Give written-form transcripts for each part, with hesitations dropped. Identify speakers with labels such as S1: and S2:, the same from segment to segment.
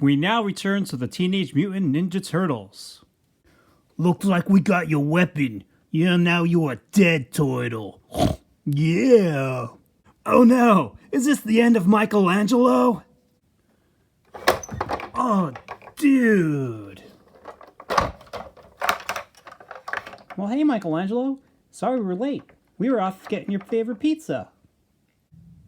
S1: We now return to the Teenage Mutant Ninja Turtles.
S2: Looks like we got your weapon. Yeah, now you are dead, Turtle. Yeah. Oh no, is this the end of Michelangelo? Oh, dude.
S1: Well, hey, Michelangelo. Sorry we were late. We were off getting your favorite pizza.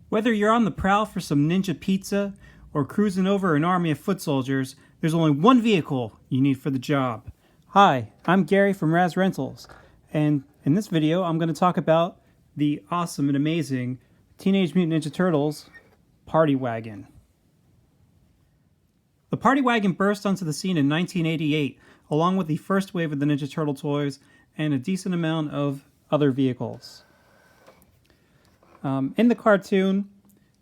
S1: Whether you're on the prowl for some ninja pizza or cruising over an army of foot soldiers, there's only one vehicle you need for the job. Hi, I'm Gary from Raz Rentals, and in this video I'm going to talk about the awesome and amazing Teenage Mutant Ninja Turtles Party Wagon. The Party Wagon burst onto the scene in 1988, along with the first wave of the Ninja Turtle toys and a decent amount of other vehicles. In the cartoon,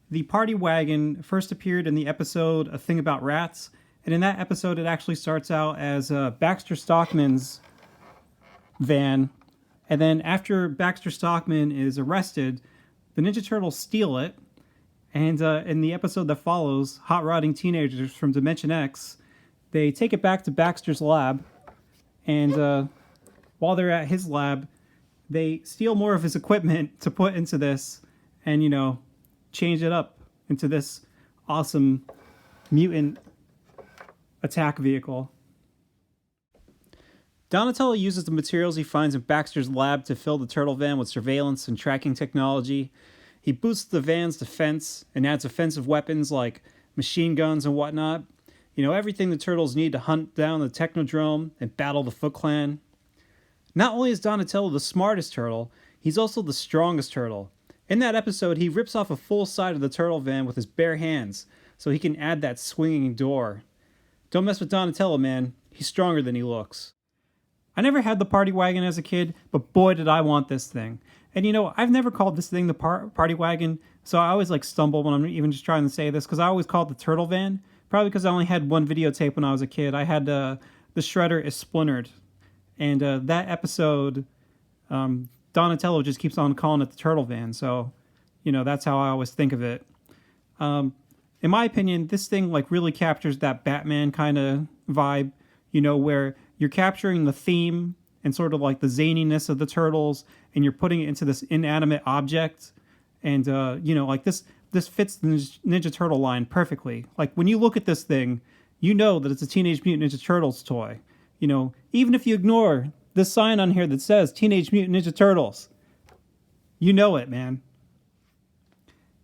S1: the Party Wagon first appeared in the episode A Thing About Rats, and in that episode it actually starts out as Baxter Stockman's van, and then after Baxter Stockman is arrested, the Ninja Turtles steal it, and in the episode that follows, Hot Rodding Teenagers from Dimension X, they take it back to Baxter's lab, and while they're at his lab, they steal more of his equipment to put into this, and, you know, change it up into this awesome mutant attack vehicle. Donatello uses the materials he finds in Baxter's lab to fill the turtle van with surveillance and tracking technology. He boosts the van's defense and adds offensive weapons like machine guns and whatnot. You know, everything the turtles need to hunt down the Technodrome and battle the Foot Clan. Not only is Donatello the smartest turtle, he's also the strongest turtle. In that episode, he rips off a full side of the turtle van with his bare hands, so he can add that swinging door. Don't mess with Donatello, man. He's stronger than he looks. I never had the Party Wagon as a kid, but boy did I want this thing. And you know, I've never called this thing the Party Wagon, so I always stumble when I'm even just trying to say this, because I always called it the Turtle Van, probably because I only had one videotape when I was a kid. I had The Shredder is Splintered, and that episode, Donatello just keeps on calling it the Turtle Van, so, you know, that's how I always think of it. In my opinion, this thing really captures that Batman kind of vibe, you know, where you're capturing the theme and sort of the zaniness of the turtles, and you're putting it into this inanimate object, and you know, this fits the Ninja Turtle line perfectly. When you look at this thing, you know that it's a Teenage Mutant Ninja Turtles toy. You know, even if you ignore this sign on here that says Teenage Mutant Ninja Turtles, you know it, man.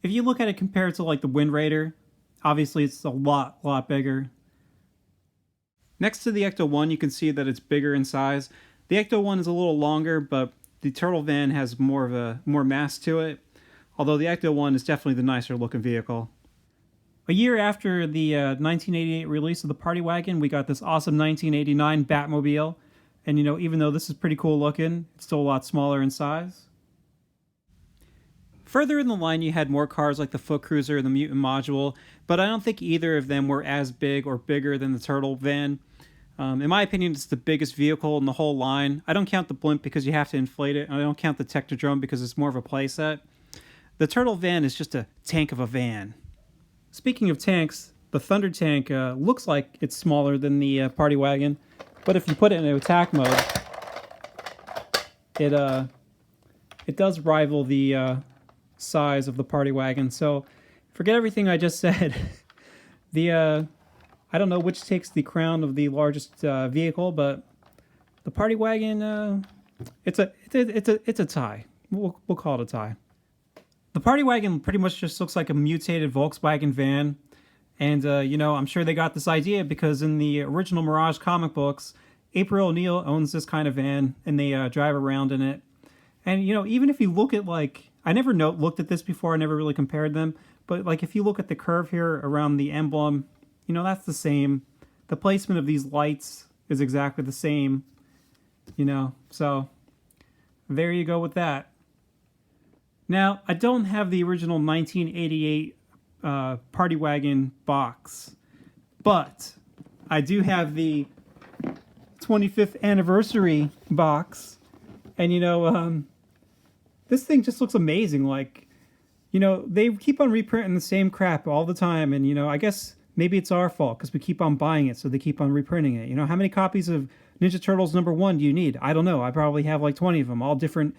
S1: If you look at it compared to the Wind Raider, obviously it's a lot bigger. Next to the Ecto 1, you can see that it's bigger in size. The Ecto 1 is a little longer, but the Turtle Van has more mass to it, although the Ecto 1 is definitely the nicer looking vehicle. A year after the 1988 release of the Party Wagon, we got this awesome 1989 Batmobile, and you know, even though this is pretty cool looking, it's still a lot smaller in size. Further in the line, you had more cars like the Foot Cruiser and the Mutant Module, but I don't think either of them were as big or bigger than the Turtle Van. In my opinion, it's the biggest vehicle in the whole line. I don't count the blimp because you have to inflate it, and I don't count the Technodrome because it's more of a playset. The Turtle Van is just a tank of a van. Speaking of tanks, the Thundertank looks like it's smaller than the Party Wagon, but if you put it in attack mode, it does rival the size of the Party Wagon. So forget everything I just said. I don't know which takes the crown of the largest vehicle, but the Party Wagon, it's a tie. We'll call it a tie. The Party Wagon pretty much just looks like a mutated Volkswagen van, and you know, I'm sure they got this idea because in the original Mirage comic books, April O'Neil owns this kind of van, and they drive around in it. And you know, even if you look at I never looked at this before, I never really compared them, but if you look at the curve here around the emblem, you know, that's the same. The placement of these lights is exactly the same, you know, so there you go with that. Now, I don't have the original 1988 Party Wagon box, but I do have the 25th anniversary box, and you know, this thing just looks amazing. You know, they keep on reprinting the same crap all the time, and you know, I guess maybe it's our fault because we keep on buying it, so they keep on reprinting it. You know, how many copies of Ninja Turtles #1 do you need? I don't know. I probably have like 20 of them, all different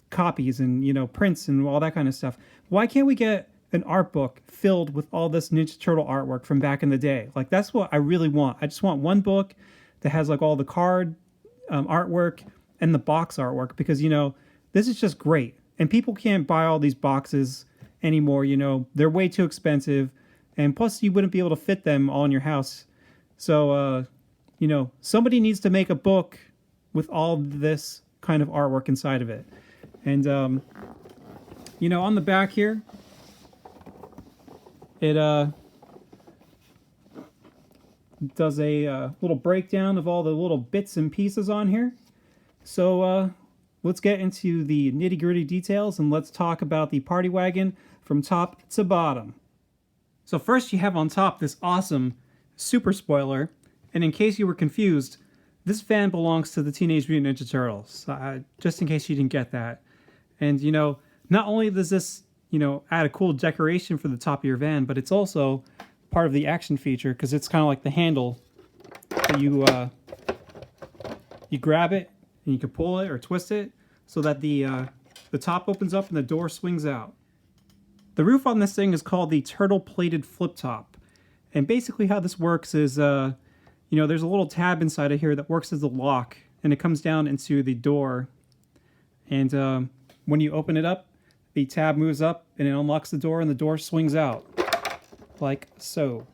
S1: copies and, you know, prints and all that kind of stuff. Why can't we get an art book filled with all this Ninja Turtle artwork from back in the day? Like, that's what I really want. I just want one book that has like all the card artwork and the box artwork, because, you know, this is just great. And people can't buy all these boxes anymore. You know, they're way too expensive. And plus, you wouldn't be able to fit them all in your house. So, you know, somebody needs to make a book with all this kind of artwork inside of it. And, you know, on the back here, it does a little breakdown of all the little bits and pieces on here. So let's get into the nitty-gritty details, and let's talk about the Party Wagon from top to bottom. So first, you have on top this awesome super spoiler, and in case you were confused, this van belongs to the Teenage Mutant Ninja Turtles, just in case you didn't get that. And, you know, not only does this, you know, add a cool decoration for the top of your van, but it's also part of the action feature, because it's kind of like the handle that you grab it and you can pull it or twist it so that the top opens up and the door swings out. The roof on this thing is called the turtle plated flip top, and basically how this works is you know, there's a little tab inside of here that works as a lock, and it comes down into the door, and when you open it up, the tab moves up and it unlocks the door, and the door swings out like so.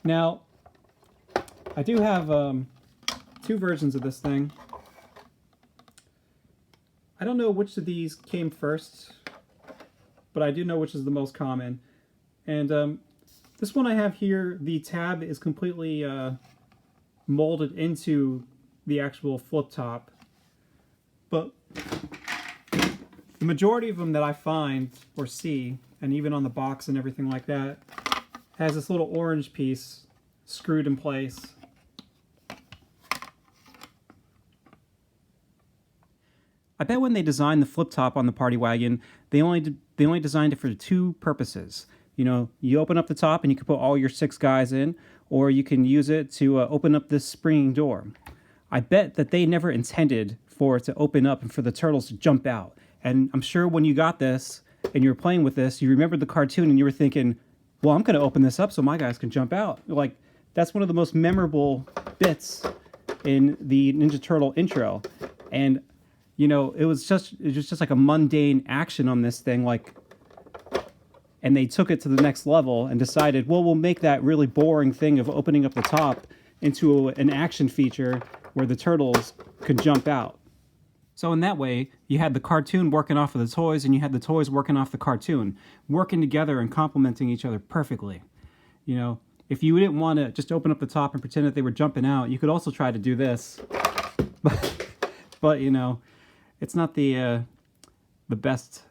S1: Now, I do have two versions of this thing. I don't know which of these came first, but I do know which is the most common. And this one I have here, the tab is completely molded into the actual flip top. But the majority of them that I find or see, and even on the box and everything like that, has this little orange piece screwed in place. I bet when they designed the flip top on the Party Wagon, they only designed it for two purposes. You know, you open up the top and you can put all your 6 guys in, or you can use it to open up this springing door. I bet that they never intended for it to open up and for the turtles to jump out. And I'm sure when you got this and you were playing with this, you remembered the cartoon and you were thinking, well, I'm going to open this up so my guys can jump out. Like, that's one of the most memorable bits in the Ninja Turtle intro. And, you know, it was just like a mundane action on this thing, like, and they took it to the next level and decided, well, we'll make that really boring thing of opening up the top into an action feature where the turtles could jump out. So in that way, you had the cartoon working off of the toys, and you had the toys working off the cartoon, working together and complementing each other perfectly. You know, if you didn't want to just open up the top and pretend that they were jumping out, you could also try to do this. But you know, it's not the best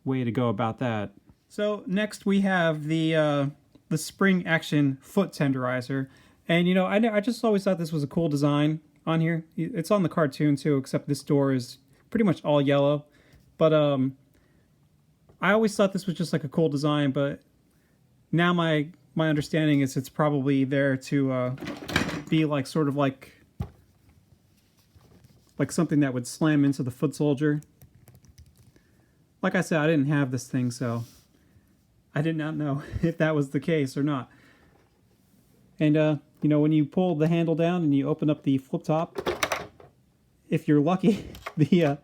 S1: way to go about that. So next we have the spring action foot tenderizer, and you know, I just always thought this was a cool design on here. It's on the cartoon too, except this door is pretty much all yellow. But I always thought this was just like a cool design, but now my understanding is it's probably there to be like sort of like something that would slam into the foot soldier. Like I said, I didn't have this thing, so I did not know if that was the case or not. And you know, when you pull the handle down and you open up the flip top, if you're lucky, the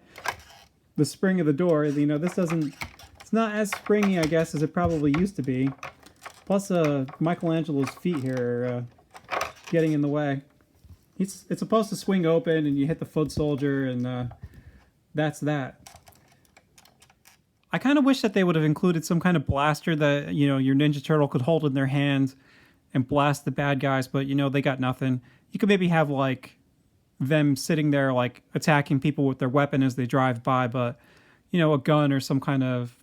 S1: spring of the door, you know, it's not as springy, I guess, as it probably used to be. Plus, Michelangelo's feet here are getting in the way. It's supposed to swing open and you hit the foot soldier, and that's that. I kind of wish that they would have included some kind of blaster that, you know, your Ninja Turtle could hold in their hand and blast the bad guys, but, you know, they got nothing. You could maybe have, like, them sitting there, like, attacking people with their weapon as they drive by, but, you know, a gun or some kind of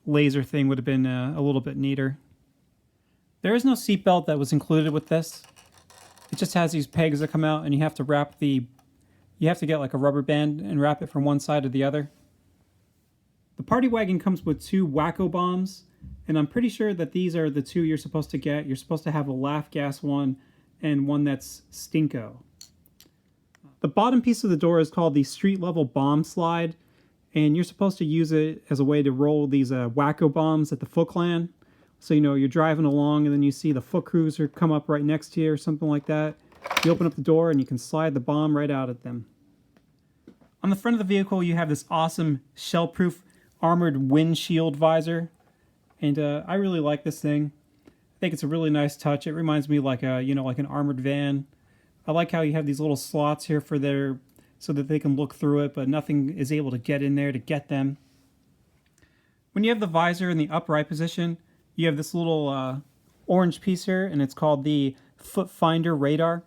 S1: laser thing would have been a little bit neater. There is no seatbelt that was included with this. It just has these pegs that come out, and you have to get, like, a rubber band and wrap it from one side to the other. The Party Wagon comes with 2 Whacko bombs, And I'm pretty sure that these are the two you're supposed to get. You're supposed to have a laugh gas one and one that's Stinko. The bottom piece of the door is called the street level bomb slide, and you're supposed to use it as a way to roll these Whacko bombs at the Foot Clan. So, you know, you're driving along and then you see the Foot Cruiser come up right next to you or something like that. You open up the door and you can slide the bomb right out at them. On the front of the vehicle, you have this awesome shell-proof armored windshield visor. And I really like this thing. I think it's a really nice touch. It reminds me like a, you know, like an armored van. I like how you have these little slots here for their, so that they can look through it, but nothing is able to get in there to get them. When you have the visor in the upright position, you have this little orange piece here, and it's called the Foot Finder radar.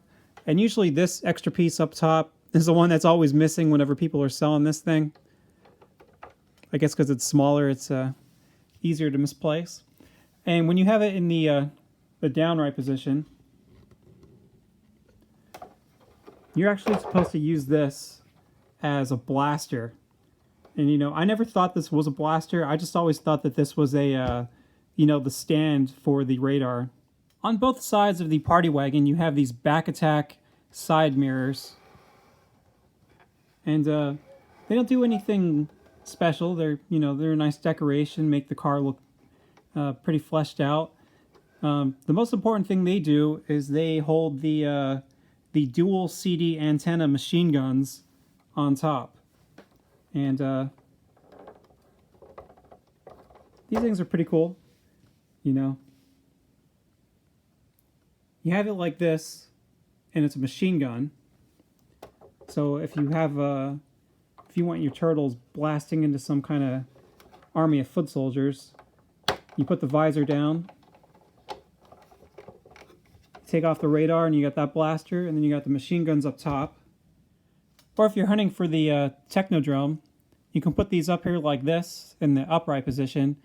S1: And usually this extra piece up top is the one that's always missing whenever people are selling this thing. I guess because it's smaller, it's easier to misplace. And when you have it in the downright position, you're actually supposed to use this as a blaster. And, you know, I never thought this was a blaster. I just always thought that this was a, you know, the stand for the radar. On both sides of the Party Wagon, you have these back attack side mirrors. And they don't do anything special. They're, you know, they're a nice decoration, make the car look pretty fleshed out. The most important thing they do is they hold the dual CD antenna machine guns on top. And these things are pretty cool, you know. You have it like this, and it's a machine gun. So if you have if you want your turtles blasting into some kind of army of foot soldiers, you put the visor down, take off the radar, and you got that blaster, and then you got the machine guns up top. Or if you're hunting for the Technodrome, you can put these up here like this in the upright position,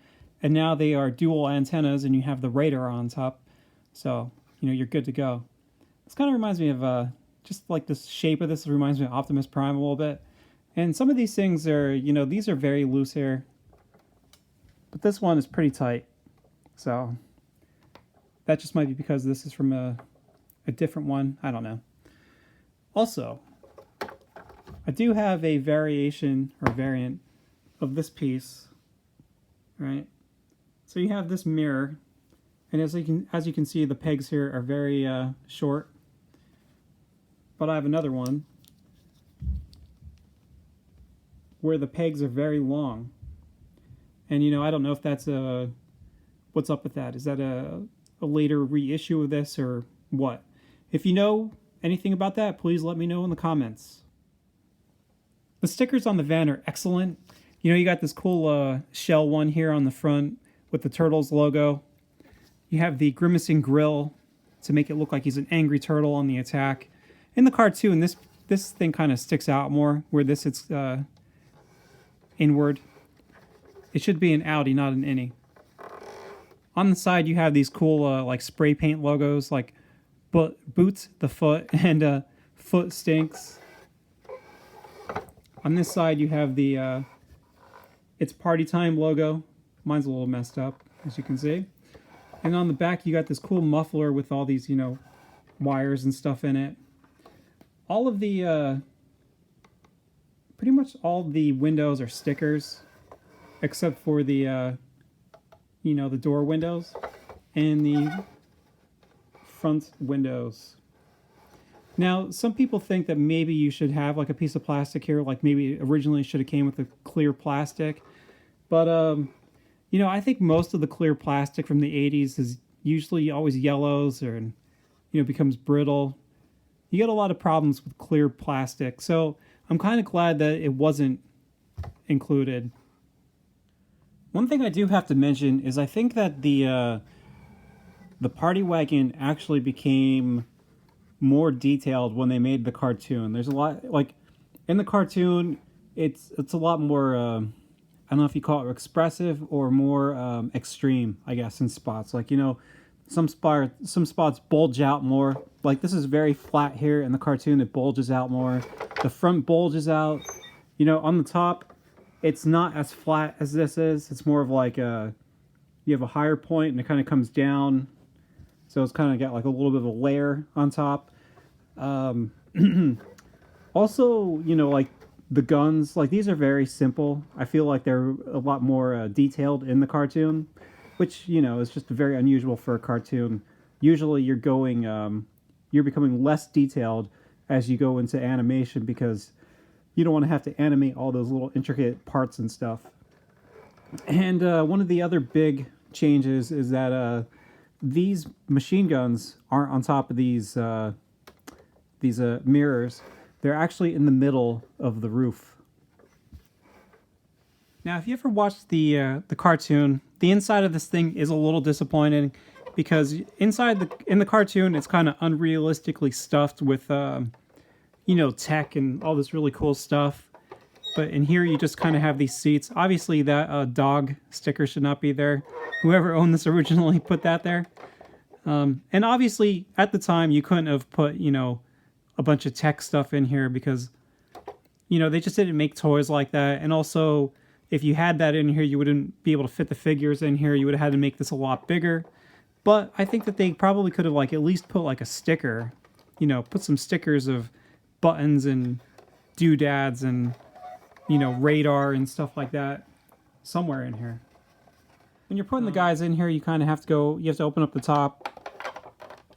S1: and now they are dual antennas, and you have the radar on top. So, you know, you're good to go. This kind of reminds me of, just like the shape of this reminds me of Optimus Prime a little bit. And some of these things are, you know, these are very loose here. But this one is pretty tight. So that just might be because this is from a different one. I don't know. Also, I do have a variation or variant of this piece, right? So you have this mirror, and as you can see, the pegs here are very short. But I have another one where the pegs are very long. And, you know, I don't know if that's what's up with that. Is that a later reissue of this or what? If you know anything about that, please let me know in the comments. The stickers on the van are excellent. You know, you got this cool shell one here on the front with the Turtles logo. You have the grimacing grill to make it look like he's an angry turtle on the attack. In the cartoon, this thing kind of sticks out more, where this it's inward. It should be an outie, not an innie. On the side, you have these cool like spray paint logos, like boots the foot and foot stinks. On this side, you have the it's party time logo. Mine's a little messed up, as you can see. And on the back, you got this cool muffler with all these, you know, wires and stuff in it. All of the pretty much all the windows are stickers, except for the you know, the door windows and the front windows. Now, some people think that maybe you should have like a piece of plastic here, like maybe originally should have came with a clear plastic. But, you know, I think most of the clear plastic from the 80s is usually always yellows or, you know, becomes brittle. You get a lot of problems with clear plastic. So I'm kind of glad that it wasn't included. One thing I do have to mention is I think that the Party Wagon actually became more detailed when they made the cartoon. There's a lot, like, in the cartoon, it's a lot more, I don't know if you call it expressive or more extreme, I guess, in spots. Like, you know, some spots bulge out more. Like, this is very flat here. In the cartoon, it bulges out more. The front bulges out. You know, on the top, it's not as flat as this is. It's more of like a, you have a higher point and it kind of comes down. So it's kind of got like a little bit of a layer on top. Also, you know, like the guns, like these are very simple. I feel like they're a lot more detailed in the cartoon, which, you know, is just very unusual for a cartoon. Usually you're becoming less detailed as you go into animation because you don't want to have to animate all those little intricate parts and stuff. And one of the other big changes is that these machine guns aren't on top of these mirrors. They're actually in the middle of the roof. Now, if you ever watched the cartoon, the inside of this thing is a little disappointing because in the cartoon, it's kind of unrealistically stuffed with you know, tech and all this really cool stuff. But in here, you just kind of have these seats. Obviously, that dog sticker should not be there. Whoever owned this originally put that there. And obviously, at the time, you couldn't have put, you know, a bunch of tech stuff in here because, you know, they just didn't make toys like that. And also, if you had that in here, you wouldn't be able to fit the figures in here. You would have had to make this a lot bigger. But I think that they probably could have, like, at least put, like, a sticker. You know, put some stickers of buttons and doodads and, you know, radar and stuff like that somewhere in here. When you're putting the guys in here, you kind of have to you have to open up the top.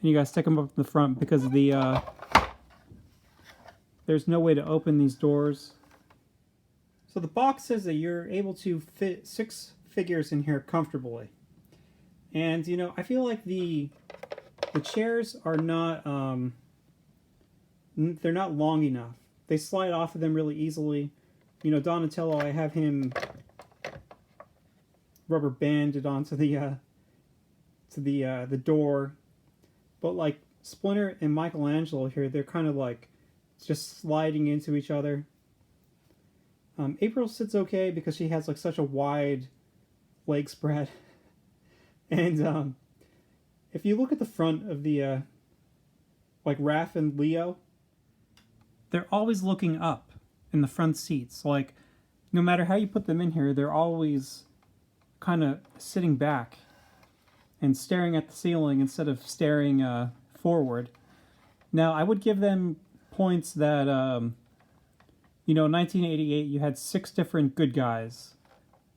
S1: And you gotta stick them up in the front because of the, there's no way to open these doors. So the box says that you're able to fit 6 figures in here comfortably. And, you know, I feel like the chairs are not, they're not long enough. They slide off of them really easily. You know, Donatello, I have him rubber banded onto the door. But like Splinter and Michelangelo here, they're kind of like just sliding into each other. April sits okay because she has like such a wide leg spread. And if you look at the front of the like Raph and Leo, they're always looking up in the front seats. Like, no matter how you put them in here, they're always kind of sitting back and staring at the ceiling instead of staring forward. Now, I would give them points that, you know, in 1988, you had 6 different good guys,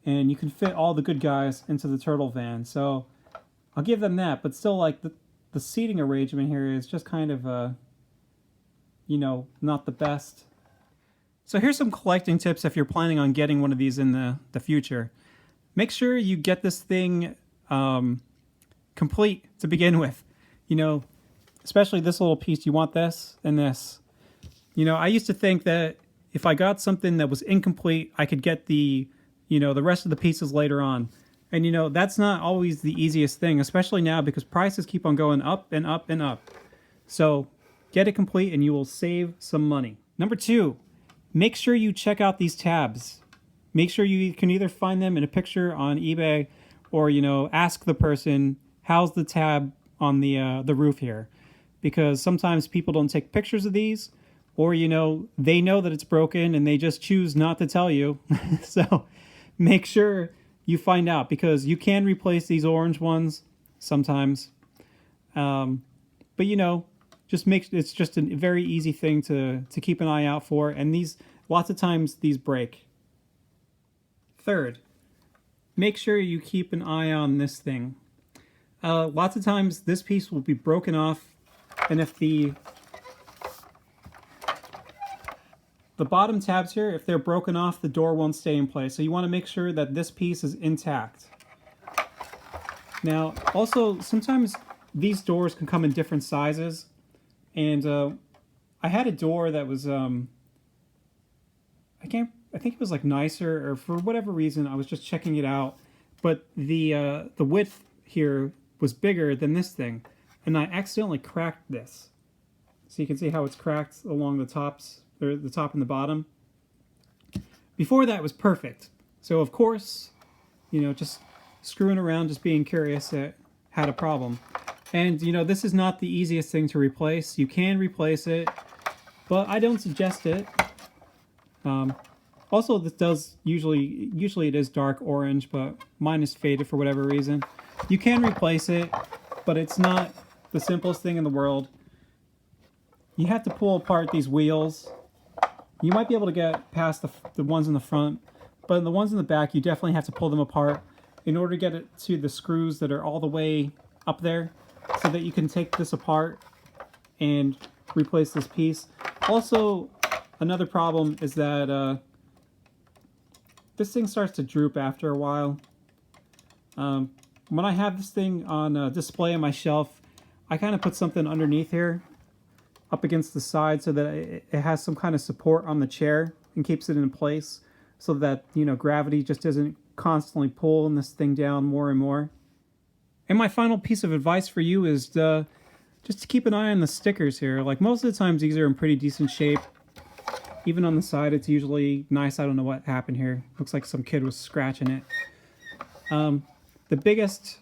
S1: and you can fit all the good guys into the turtle van. So I'll give them that, but still, like, the seating arrangement here is just kind of, you know, not the best. So here's some collecting tips if you're planning on getting one of these in the future. Make sure you get this thing complete to begin with. You know, especially this little piece, you want this and this. You know, I used to think that if I got something that was incomplete, I could get the, you know, the rest of the pieces later on. And, you know, that's not always the easiest thing, especially now because prices keep on going up and up and up. So get it complete and you will save some money. Number 2, make sure you check out these tabs. Make sure you can either find them in a picture on eBay or, you know, ask the person, how's the tab on the roof here? Because sometimes people don't take pictures of these, or, you know, they know that it's broken and they just choose not to tell you. So make sure you find out, because you can replace these orange ones sometimes. But, you know, it's just a very easy thing to keep an eye out for. And lots of times these break. Third, make sure you keep an eye on this thing. Lots of times this piece will be broken off, and if the bottom tabs here, if they're broken off, the door won't stay in place. So you want to make sure that this piece is intact. Now, also, sometimes these doors can come in different sizes. And I had a door that was, I think it was like nicer, or for whatever reason, I was just checking it out. But the width here was bigger than this thing. And I accidentally cracked this. So you can see how it's cracked along the tops, or the top and the bottom. Before that, it was perfect. So of course, you know, just screwing around, just being curious, it had a problem. And, you know, this is not the easiest thing to replace. You can replace it, but I don't suggest it. Also, this does usually it is dark orange, but mine is faded for whatever reason. You can replace it, but it's not the simplest thing in the world. You have to pull apart these wheels. You might be able to get past the ones in the front, but the ones in the back, you definitely have to pull them apart in order to get it to the screws that are all the way up there, so that you can take this apart and replace this piece. Also, another problem is that this thing starts to droop after a while. When I have this thing on display on my shelf, I kind of put something underneath here, up against the side, so that it has some kind of support on the chair and keeps it in place, so that, you know, gravity just isn't constantly pulling this thing down more and more. And my final piece of advice for you is just to keep an eye on the stickers here. Like, most of the times these are in pretty decent shape. Even on the side, it's usually nice. I don't know what happened here. Looks like some kid was scratching it. The biggest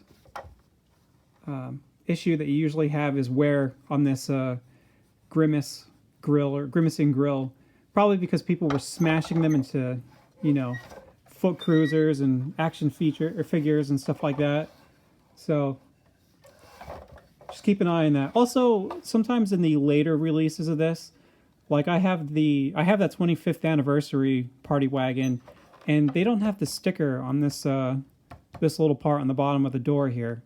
S1: issue that you usually have is wear on this Grimace grill, or grimacing grill. Probably because people were smashing them into, you know, foot cruisers and action figures and stuff like that. So just keep an eye on that. Also, sometimes in the later releases of this, like I have that 25th anniversary Party Wagon, and they don't have the sticker on this this little part on the bottom of the door here.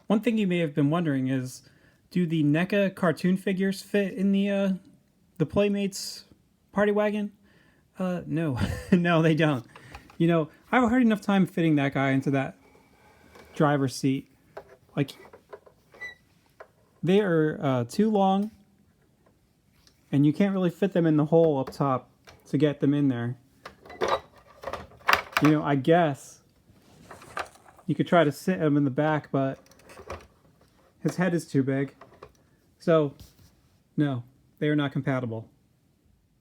S1: One thing you may have been wondering is, do the NECA cartoon figures fit in the Playmates Party Wagon? No, no, they don't. You know, I have a hard enough time fitting that guy into that driver's seat. Like, they are too long, and you can't really fit them in the hole up top to get them in there. You know, I guess you could try to sit him in the back, but his head is too big. So, no, they are not compatible.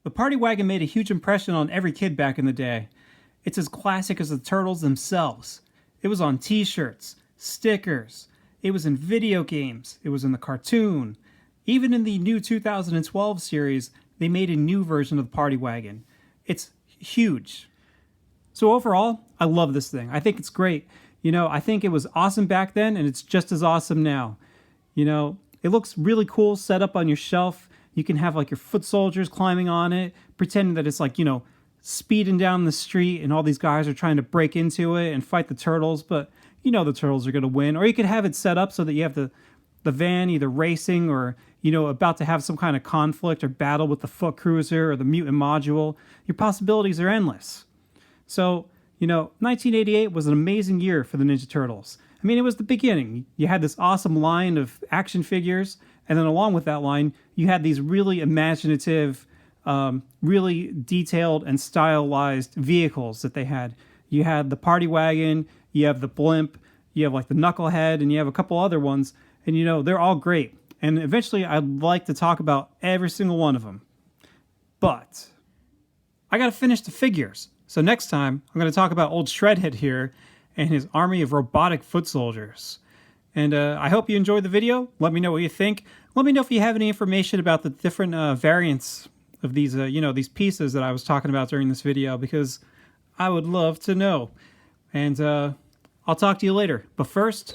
S1: The Party Wagon made a huge impression on every kid back in the day. It's as classic as the Turtles themselves. It was on t-shirts, stickers, it was in video games, it was in the cartoon. Even in the new 2012 series, they made a new version of the Party Wagon. It's huge. So overall, I love this thing. I think it's great. You know, I think it was awesome back then, and it's just as awesome now. You know, it looks really cool set up on your shelf. You can have like your foot soldiers climbing on it, pretending that it's like, you know, speeding down the street and all these guys are trying to break into it and fight the turtles, but you know the turtles are going to win. Or you could have it set up so that you have the van either racing or, you know, about to have some kind of conflict or battle with the foot cruiser or the mutant module. Your possibilities are endless. So, you know, 1988 was an amazing year for the Ninja Turtles. I mean, it was the beginning. You had this awesome line of action figures, and then along with that line, you had these really imaginative, really detailed and stylized vehicles that they had. You had the Party Wagon, you have the Blimp, you have like the Knucklehead, and you have a couple other ones, and you know, they're all great. And eventually I'd like to talk about every single one of them. But I gotta finish the figures. So next time, I'm gonna talk about old Shredhead here and his army of robotic foot soldiers. And I hope you enjoyed the video. Let me know what you think. Let me know if you have any information about the different variants of these, you know, these pieces that I was talking about during this video, because I would love to know. And I'll talk to you later. But first,